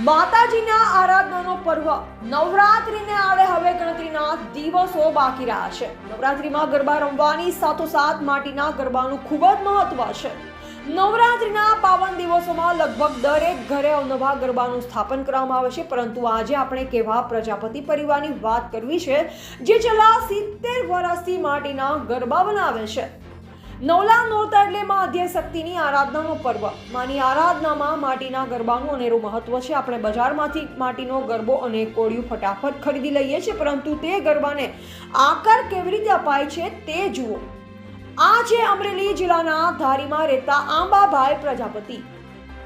માતાજીના આરાધનાનો પર્વ નવરાત્રીને આડે હવે ગણતરીના દિવસો બાકી રહ્યા છે। નવરાત્રીમાં ગરબા રમવાની સાથોસાથ માટીના ગરબાનું ખૂબ જ મહત્વ છે। નવરાત્રીના પાવન દિવસોમાં લગભગ દરેક ઘરે અવનવા ગરબાનું સ્થાપન કરવામાં આવે છે, પરંતુ આજે આપણે કેવા પ્રજાપતિ પરિવારની વાત કરવી છે જે છેલ્લા 70 વર્ષથી માટીના ગરબા બનાવે છે। નવલા નોરતા એટલે માં આદ્યશક્તિની આરાધનાનો પર્વ। માની આરાધનામાં માટીના ગરબાનું અનેરું મહત્વ છે। આપણે બજારમાંથી માટીનો ગરબો અને કોળિયું ફટાફટ ખરીદી લઈએ છીએ, પરંતુ તે ગરબાને આકાર કેવી રીતે અપાય છે તે જુઓ। આ છે અમરેલી જિલ્લાના ધારીમાં રહેતા આંબાભાઈ પ્રજાપતિ।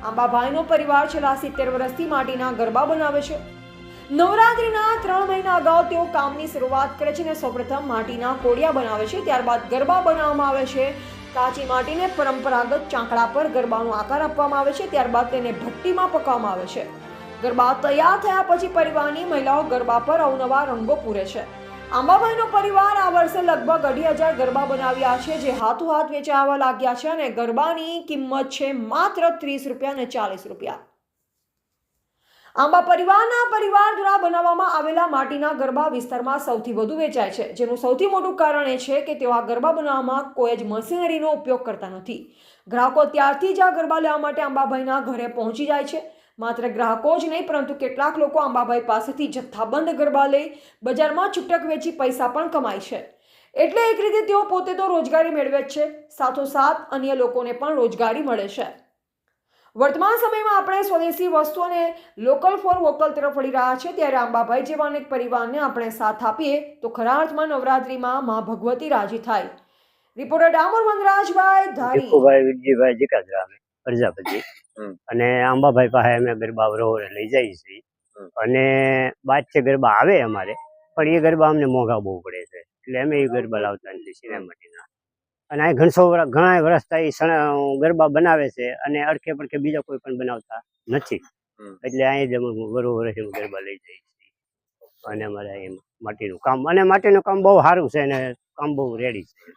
આંબાભાઈનો પરિવાર છેલ્લા 70 વર્ષથી માટીના ગરબા બનાવે છે। નવરાત્રીના 3 મહિના અગાઉ તેઓ કામની શરૂઆત કરે છે અને સૌપ્રથમ માટીના કોડિયા બનાવે છે, ત્યારબાદ ગરબા બનાવવામાં આવે છે। કાચી માટીને પરંપરાગત ચાંકડા પર ગરબાનો આકાર આપવામાં આવે છે, ત્યારબાદ તેને ભઠ્ઠીમાં પકવવામાં આવે છે। ગરબા તૈયાર થયા પછી પરિવારની મહિલાઓ ગરબા પર અવનવા રંગો પૂરે છે। આંબાભાઈનો પરિવાર આ વર્ષે લગભગ 2,500 ગરબા બનાવ્યા છે, જે હાથોહાથ વેચાવા લાગ્યા છે અને ગરબાની કિંમત છે માત્ર 30 રૂપિયા અને 40 રૂપિયા। આંબા પરિવાર દ્વારા બનાવવામાં આવેલા માટીના ગરબા વિસ્તારમાં સૌથી વધુ વેચાય છે, જેનું સૌથી મોટું કારણ એ છે કે તેઓ આ ગરબા બનાવવામાં કોઈ જ મશીનરીનો ઉપયોગ કરતા નથી। ગ્રાહકો ત્યારથી જ આ ગરબા લેવા માટે આંબાભાઈના ઘરે પહોંચી જાય છે। માત્ર ગ્રાહકો જ નહીં, પરંતુ કેટલાક લોકો આંબાભાઈ પાસેથી જથ્થાબંધ ગરબા લઈ બજારમાં છૂટક વેચી પૈસા પણ કમાય છે। એટલે એક રીતે તેઓ પોતે તો રોજગારી મેળવે જ છે, સાથોસાથ અન્ય લોકોને પણ રોજગારી મળે છે। વર્તમાન સમયમાં આપણે સ્વદેશી વસ્તુઓને લોકલ ફોર વોકલ તરફ વળી રહ્યા છે, ત્યારે આંબાભાઈ જેવા અનેક પરિવારને આપણે સાથ આપીએ તો ખરા અર્થમાં નવરાત્રીમાં માં ભગવતી રાજી થાય। રિપોર્ટર ડામોર વનરાજભાઈ ધારી, ભીખુભાઈ વિજયભાઈ જીકાજરામે પ્રજાપતિ અને આંબાભાઈ પાસે અમે ગરબા વરોવરે લઈ જઈએ છીએ અને બાદ છે ગરબા આવે અમારે, પણ એ ગરબા અમને મોંઘા બહુ પડે છે, એટલે અમે એ ગરબા લાવતા નથી સિનેમાટીના। અને આ ઘણા વર્ષથી ગરબા બનાવે છે અને અડકે પડકે બીજા કોઈ પણ બનાવતા નથી, એટલે અહીં જ અમે વરોવરે ગરબા લઈ જઈએ છીએ। અને અમારે અહીં માટીનું કામ બહુ સારું છે અને કામ બહુ રેડી છે।